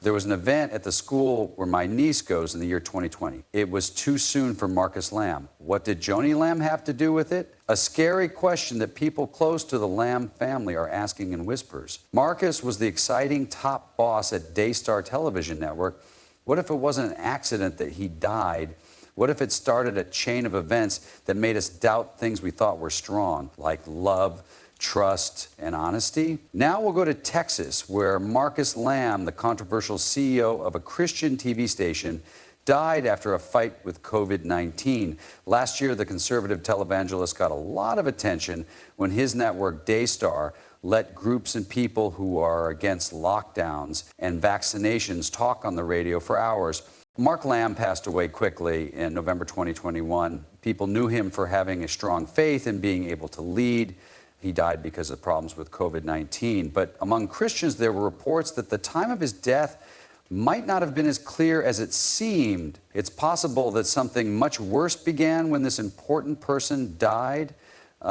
There was an event at the school where my niece goes in the year 2020. It was too soon for Marcus Lamb. What did Joni Lamb have to do with it? A scary question that people close to the Lamb family are asking in whispers. Marcus was the exciting top boss at Daystar television network. What if it wasn't an accident that he died? What if it started a chain of events that made us doubt things we thought were strong, like love, trust, and honesty? Now we'll go to Texas, where Marcus Lamb, the controversial CEO of a Christian TV station, died after a fight with COVID-19. Last year, the conservative televangelist got a lot of attention when his network, Daystar, let groups and people who are against lockdowns and vaccinations talk on the radio for hours. Mark Lamb passed away quickly in November 2021. People knew him for having a strong faith and being able to lead. He died because of problems with COVID-19. But among Christians, there were reports that the time of his death might not have been as clear as it seemed. It's possible that something much worse began when this important person died.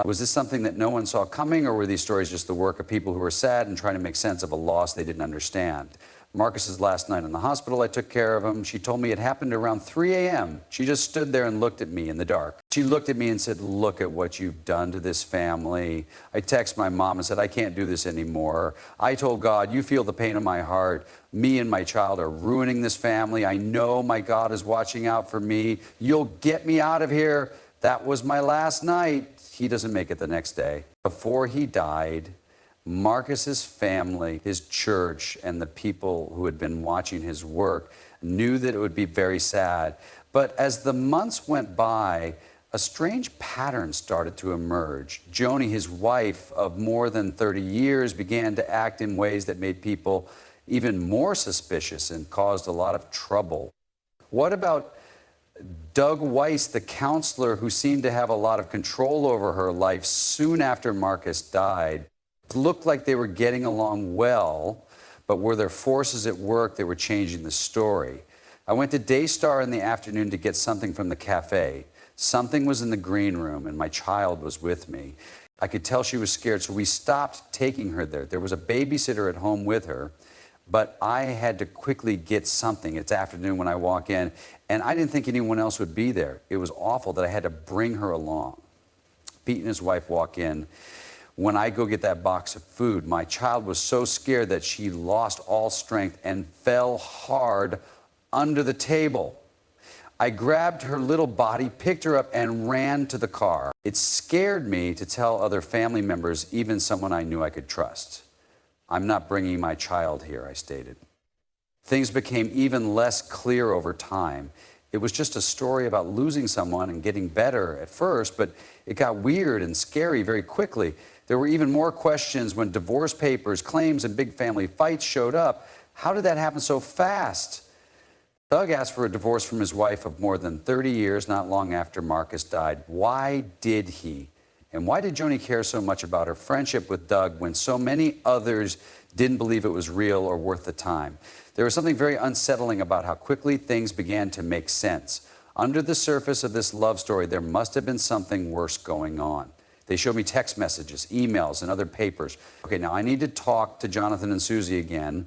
Was this something that no one saw coming, or were these stories just the work of people who were sad and trying to make sense of a loss they didn't understand? Marcus's last night in the hospital, I took care of him. She told me it happened around 3 a.m. She just stood there and looked at me in the dark. She looked at me and said, "Look at what you've done to this family." I texted my mom and said, "I can't do this anymore." I told God, "You feel the pain in my heart. Me and my child are ruining this family. I know my God is watching out for me. You'll get me out of here." That was my last night. He doesn't make it the next day. Before he died, Marcus's family, his church, and the people who had been watching his work knew that it would be very sad. But as the months went by, a strange pattern started to emerge. Joni, his wife of more than 30 years, began to act in ways that made people even more suspicious and caused a lot of trouble. What about Doug Weiss, the counselor who seemed to have a lot of control over her life soon after Marcus died? It looked like they were getting along well, but were there forces at work that were changing the story? I went to Daystar in the afternoon to get something from the cafe. Something was in the green room, and my child was with me. I could tell she was scared, so we stopped taking her there. There was a babysitter at home with her, but I had to quickly get something. It's afternoon when I walk in, and I didn't think anyone else would be there. It was awful that I had to bring her along. Pete and his wife walk in. When I go get that box of food, my child was so scared that she lost all strength and fell hard under the table. I grabbed her little body, picked her up, and ran to the car. It scared me to tell other family members, even someone I knew I could trust. "I'm not bringing my child here," I stated. Things became even less clear over time. It was just a story about losing someone and getting better at first, but it got weird and scary very quickly. There were even more questions when divorce papers, claims, and big family fights showed up. How did that happen so fast? Doug asked for a divorce from his wife of more than 30 years not long after Marcus died. Why did he? And why did Joni care so much about her friendship with Doug when so many others didn't believe it was real or worth the time? There was something very unsettling about how quickly things began to make sense. Under the surface of this love story, there must have been something worse going on. They showed me text messages, emails, and other papers. Okay, now I need to talk to Jonathan and Susie again.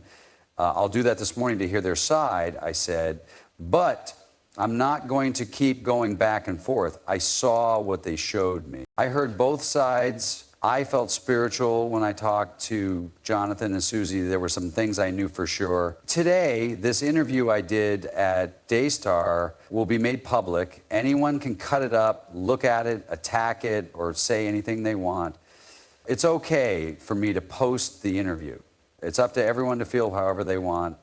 I'll do that this morning to hear their side, I said, but I'm not going to keep going back and forth. I saw what they showed me. I heard both sides. I felt spiritual when I talked to Jonathan and Susie. There were some things I knew for sure. Today, this interview I did at Daystar will be made public. Anyone can cut it up, look at it, attack it, or say anything they want. It's okay for me to post the interview. It's up to everyone to feel however they want.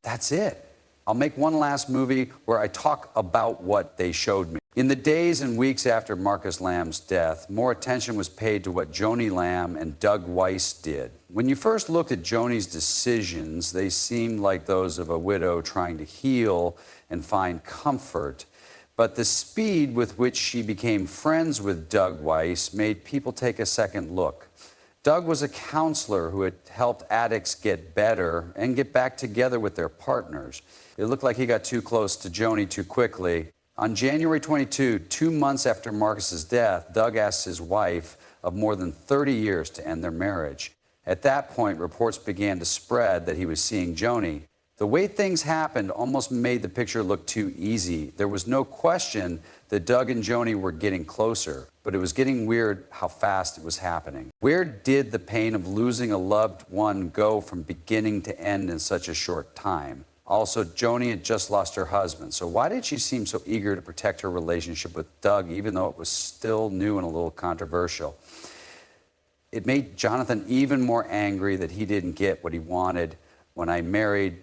That's it. I'll make one last movie where I talk about what they showed me. In the days and weeks after Marcus Lamb's death, more attention was paid to what Joni Lamb and Doug Weiss did. When you first looked at Joni's decisions, they seemed like those of a widow trying to heal and find comfort. But the speed with which she became friends with Doug Weiss made people take a second look. Doug was a counselor who had helped addicts get better and get back together with their partners. It looked like he got too close to Joni too quickly. On January 22, 2 months after Marcus's death, Doug asked his wife of more than 30 years to end their marriage. At that point, reports began to spread that he was seeing Joni. The way things happened almost made the picture look too easy. There was no question that Doug and Joni were getting closer, but it was getting weird how fast it was happening. Where did the pain of losing a loved one go from beginning to end in such a short time? Also, Joni had just lost her husband, so why did she seem so eager to protect her relationship with Doug, even though it was still new and a little controversial? It made Jonathan even more angry that he didn't get what he wanted when I married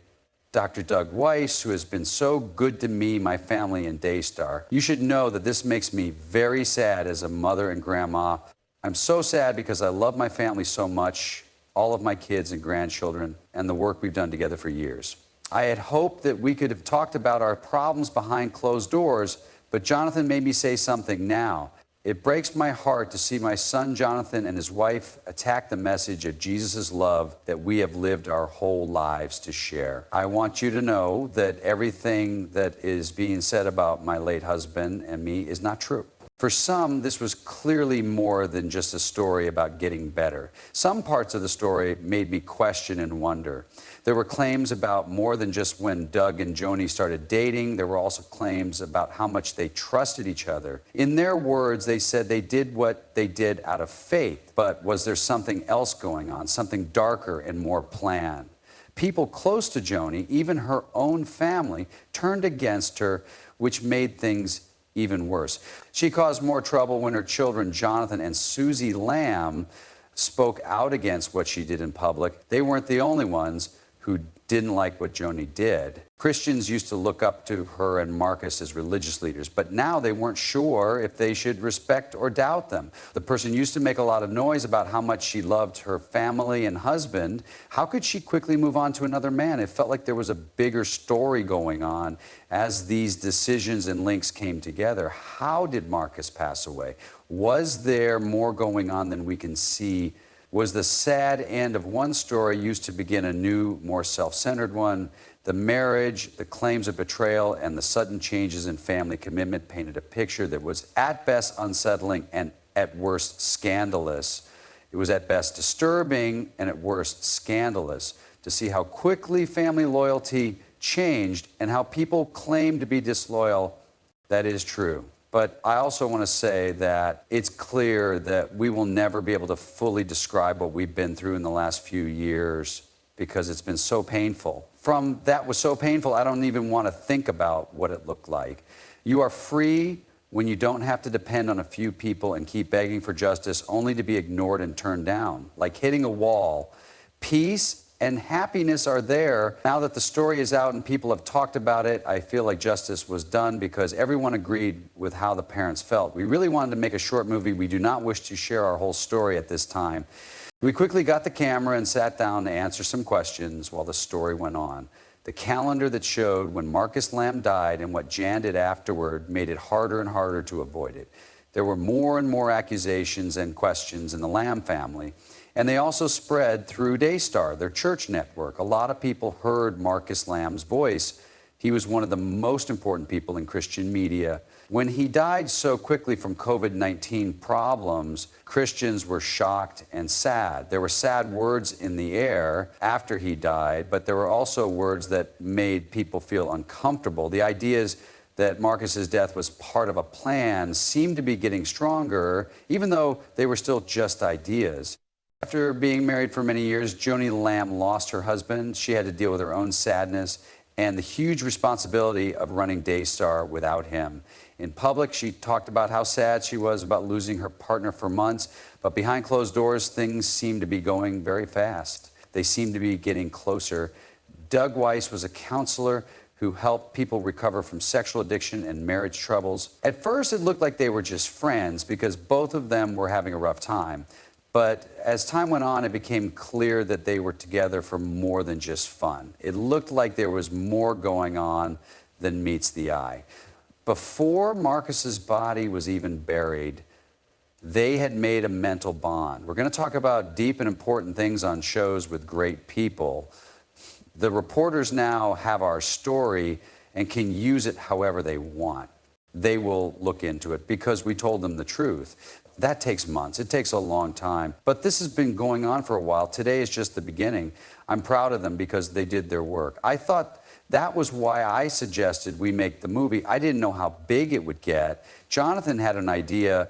Dr. Doug Weiss, who has been so good to me, my family, and Daystar. You should know that this makes me very sad as a mother and grandma. I'm so sad because I love my family so much, all of my kids and grandchildren, and the work we've done together for years. I had hoped that we could have talked about our problems behind closed doors, but Jonathan made me say something now. It breaks my heart to see my son Jonathan and his wife attack the message of Jesus' love that we have lived our whole lives to share. I want you to know that everything that is being said about my late husband and me is not true. For some, this was clearly more than just a story about getting better. Some parts of the story made me question and wonder. There were claims about more than just when Doug and Joni started dating. There were also claims about how much they trusted each other. In their words, they said they did what they did out of faith. But was there something else going on, something darker and more planned? People close to Joni, even her own family, turned against her, which made things even worse. She caused more trouble when her children, Jonathan and Susie Lamb, spoke out against what she did in public. They weren't the only ones who didn't like what Joni did. Christians used to look up to her and Marcus as religious leaders, but now they weren't sure if they should respect or doubt them. The person used to make a lot of noise about how much she loved her family and husband. How could she quickly move on to another man? It felt like there was a bigger story going on as these decisions and links came together. How did Marcus pass away? Was there more going on than we can see? Was the sad end of one story used to begin a new, more self-centered one? The marriage, the claims of betrayal, and the sudden changes in family commitment painted a picture that was at best unsettling and at worst scandalous. It was at best disturbing and at worst scandalous to see how quickly family loyalty changed and how people claim to be disloyal. That is true. But I also want to say that it's clear that we will never be able to fully describe what we've been through in the last few years because it's been so painful. From that was so painful, I don't even want to think about what it looked like. You are free when you don't have to depend on a few people and keep begging for justice only to be ignored and turned down, like hitting a wall. Peace and happiness are there. Now that the story is out and people have talked about it, I feel like justice was done because everyone agreed with how the parents felt. We really wanted to make a short movie. We do not wish to share our whole story at this time. We quickly got the camera and sat down to answer some questions while the story went on. The calendar that showed when Marcus Lamb died and what Jan did afterward made it harder and harder to avoid it. There were more and more accusations and questions in the Lamb family. And they also spread through Daystar, their church network. A lot of people heard Marcus Lamb's voice. He was one of the most important people in Christian media. When he died so quickly from COVID-19 problems, Christians were shocked and sad. There were sad words in the air after he died, but there were also words that made people feel uncomfortable. The ideas that Marcus's death was part of a plan seemed to be getting stronger, even though they were still just ideas. After being married for many years, Joni Lamb lost her husband. She had to deal with her own sadness and the huge responsibility of running Daystar without him. In public, she talked about how sad she was about losing her partner for months, but behind closed doors, things seemed to be going very fast. They seemed to be getting closer. Doug Weiss was a counselor who helped people recover from sexual addiction and marriage troubles. At first, it looked like they were just friends because both of them were having a rough time. But as time went on, it became clear that they were together for more than just fun. It looked like there was more going on than meets the eye. Before Marcus's body was even buried, they had made a mental bond. We're going to talk about deep and important things on shows with great people. The reporters now have our story and can use it however they want. They will look into it because we told them the truth. That takes months. It takes a long time. But this has been going on for a while. Today is just the beginning. I'm proud of them because they did their work. I thought that was why I suggested we make the movie. I didn't know how big it would get. Jonathan had an idea.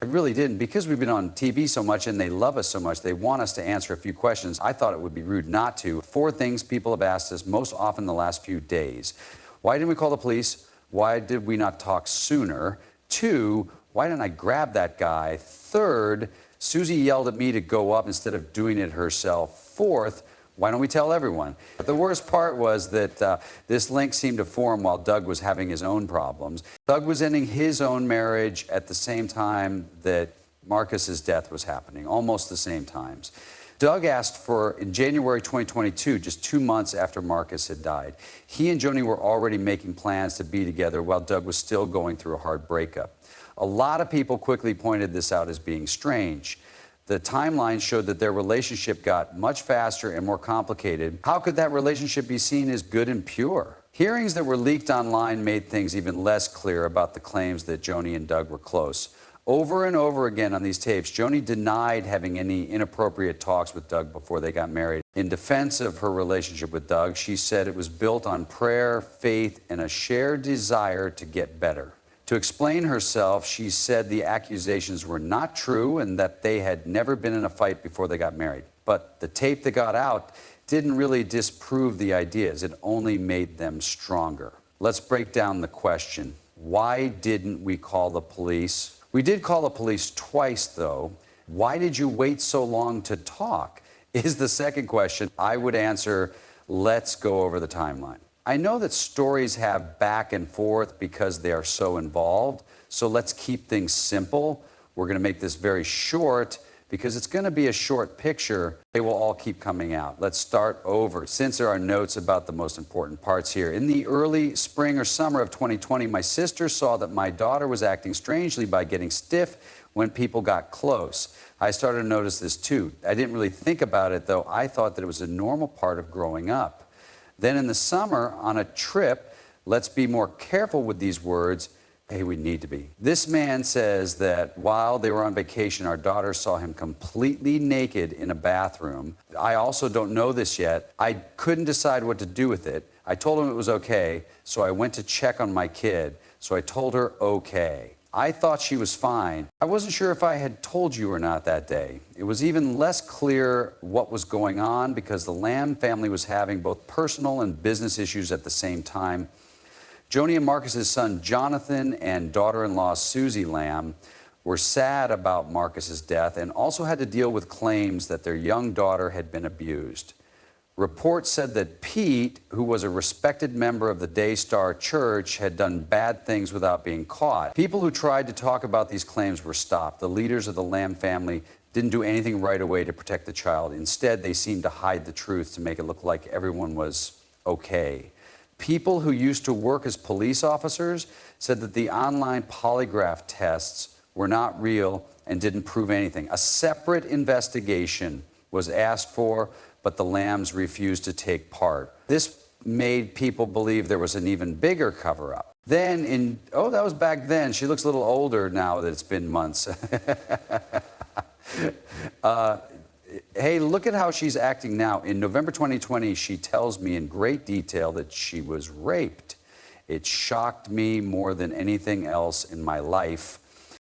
I really didn't. Because we've been on TV so much and they love us so much, they want us to answer a few questions. I thought it would be rude not to. 4 things people have asked us most often the last few days. Why didn't we call the police? Why did we not talk sooner? 2, why didn't I grab that guy? 3rd, Susie yelled at me to go up instead of doing it herself. 4th, why don't we tell everyone? The worst part was that this link seemed to form while Doug was having his own problems. Doug was ending his own marriage at the same time that Marcus's death was happening, almost the same times. Doug asked for, in January 2022, just 2 months after Marcus had died. He and Joni were already making plans to be together while Doug was still going through a hard breakup. A lot of people quickly pointed this out as being strange. The timeline showed that their relationship got much faster and more complicated. How could that relationship be seen as good and pure? Hearings that were leaked online made things even less clear about the claims that Joni and Doug were close. Over and over again on these tapes, Joni denied having any inappropriate talks with Doug before they got married. In defense of her relationship with Doug, she said it was built on prayer, faith, and a shared desire to get better. To explain herself, she said the accusations were not true and that they had never been in a fight before they got married. But the tape that got out didn't really disprove the ideas. It only made them stronger. Let's break down the question. Why didn't we call the police? We did call the police twice, though. Why did you wait so long to talk? Is the second question. I would answer, let's go over the timeline. I know that stories have back and forth because they are so involved, so let's keep things simple. We're going to make this very short because it's going to be a short picture. They will all keep coming out. Let's start over, since there are notes about the most important parts here. In the early spring or summer of 2020, my sister saw that my daughter was acting strangely by getting stiff when people got close. I started to notice this too. I didn't really think about it, though. I thought that it was a normal part of growing up. Then in the summer, on a trip, let's be more careful with these words. Hey, we need to be. This man says that while they were on vacation, our daughter saw him completely naked in a bathroom. I also don't know this yet. I couldn't decide what to do with it. I told him it was okay, so I went to check on my kid. So I told her okay. I thought she was fine. I wasn't sure if I had told you or not that day. It was even less clear what was going on because the Lamb family was having both personal and business issues at the same time. Joni and Marcus's son, Jonathan, and daughter-in-law, Susie Lamb, were sad about Marcus's death and also had to deal with claims that their young daughter had been abused. Reports said that Pete, who was a respected member of the Daystar Church, had done bad things without being caught. People who tried to talk about these claims were stopped. The leaders of the Lamb family didn't do anything right away to protect the child. Instead, they seemed to hide the truth to make it look like everyone was okay. People who used to work as police officers said that the online polygraph tests were not real and didn't prove anything. A separate investigation was asked for, but the Lambs refused to take part. This made people believe there was an even bigger cover-up. Then that was back then. She looks a little older now that it's been months. Hey, look at how she's acting now. In November 2020, she tells me in great detail that she was raped. It shocked me more than anything else in my life.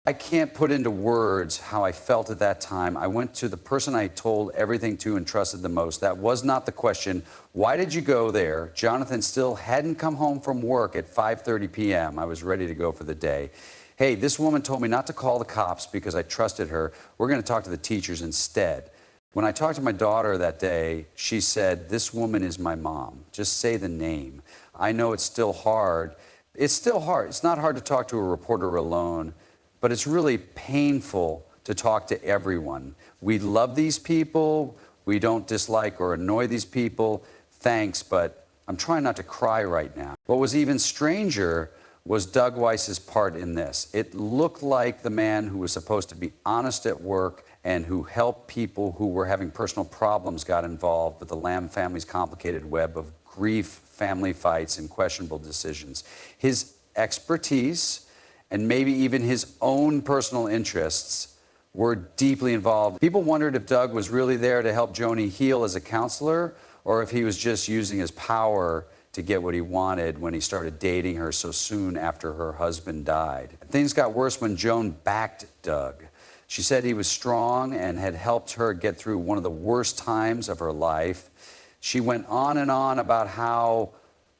I can't put into words how I felt at that time. I went to the person I told everything to and trusted the most. That was not the question. Why did you go there? Jonathan still hadn't come home from work at 5:30 p.m. I was ready to go for the day. Hey, this woman told me not to call the cops because I trusted her. We're going to talk to the teachers instead. When I talked to my daughter that day, she said, this woman is my mom. Just say the name. I know it's still hard. It's still hard. It's not hard to talk to a reporter alone. But it's really painful to talk to everyone. We love these people. We don't dislike or annoy these people. Thanks, but I'm trying not to cry right now. What was even stranger was Doug Weiss's part in this. It looked like the man who was supposed to be honest at work and who helped people who were having personal problems got involved with the Lamb family's complicated web of grief, family fights, and questionable decisions. His expertise and maybe even his own personal interests were deeply involved. People wondered if Doug was really there to help Joni heal as a counselor, or if he was just using his power to get what he wanted when he started dating her so soon after her husband died. Things got worse when Joan backed Doug. She said he was strong and had helped her get through one of the worst times of her life. She went on and on about how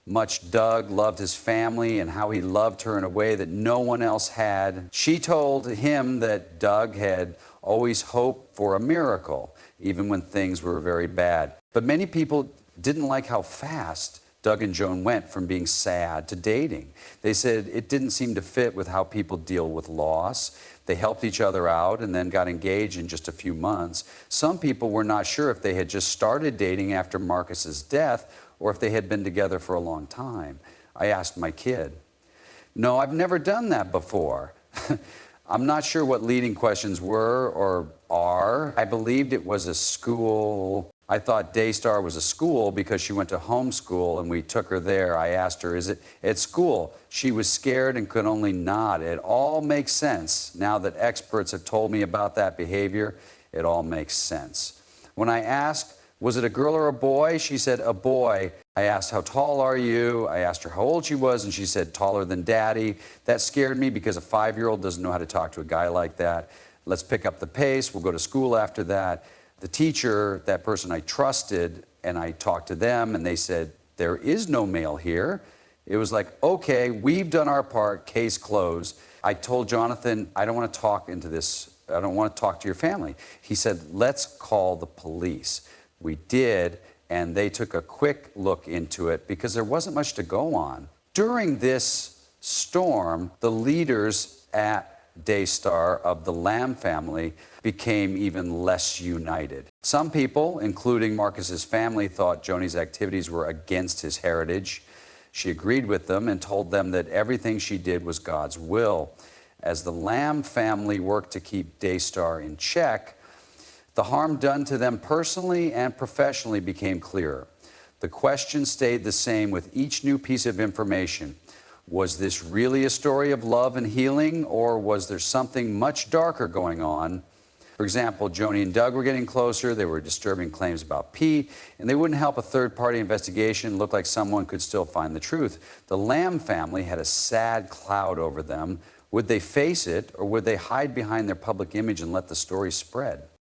much Doug loved his family and how he loved her in a way that no one else had. She told him that Doug had always hoped for a miracle, even when things were very bad. But many people didn't like how fast Doug and Joan went from being sad to dating. They said it didn't seem to fit with how people deal with loss. They helped each other out and then got engaged in just a few months. Some people were not sure if they had just started dating after Marcus's death or if they had been together for a long time. I asked my kid. No, I've never done that before. I'm not sure what leading questions were or are. I believed it was a school. I thought Daystar was a school because she went to homeschool and we took her there. I asked her, is it at school? She was scared and could only nod. It all makes sense. Now that experts have told me about that behavior, it all makes sense. When I asked, was it a girl or a boy? She said, a boy. I asked, how tall are you? I asked her how old she was, and she said, taller than Daddy. That scared me because a 5-year-old doesn't know how to talk to a guy like that. Let's pick up the pace. We'll go to school after that. The teacher, that person I trusted, and I talked to them, and they said, there is no male here. It was like, okay, we've done our part, case closed. I told Jonathan, I don't want to talk into this. I don't want to talk to your family. He said, let's call the police. We did, and they took a quick look into it because there wasn't much to go on. During this storm, the leaders at Daystar of the Lamb family became even less united. Some people, including Marcus's family, thought Joni's activities were against his heritage. She agreed with them and told them that everything she did was God's will. As the Lamb family worked to keep Daystar in check, the harm done to them personally and professionally became clearer. The question stayed the same with each new piece of information. Was this really a story of love and healing, or was there something much darker going on? For example, Joni and Doug were getting closer. There were disturbing claims about Pete, and they wouldn't help a third-party investigation look like someone could still find the truth. The Lamb family had a sad cloud over them. Would they face it, or would they hide behind their public image and let the story spread?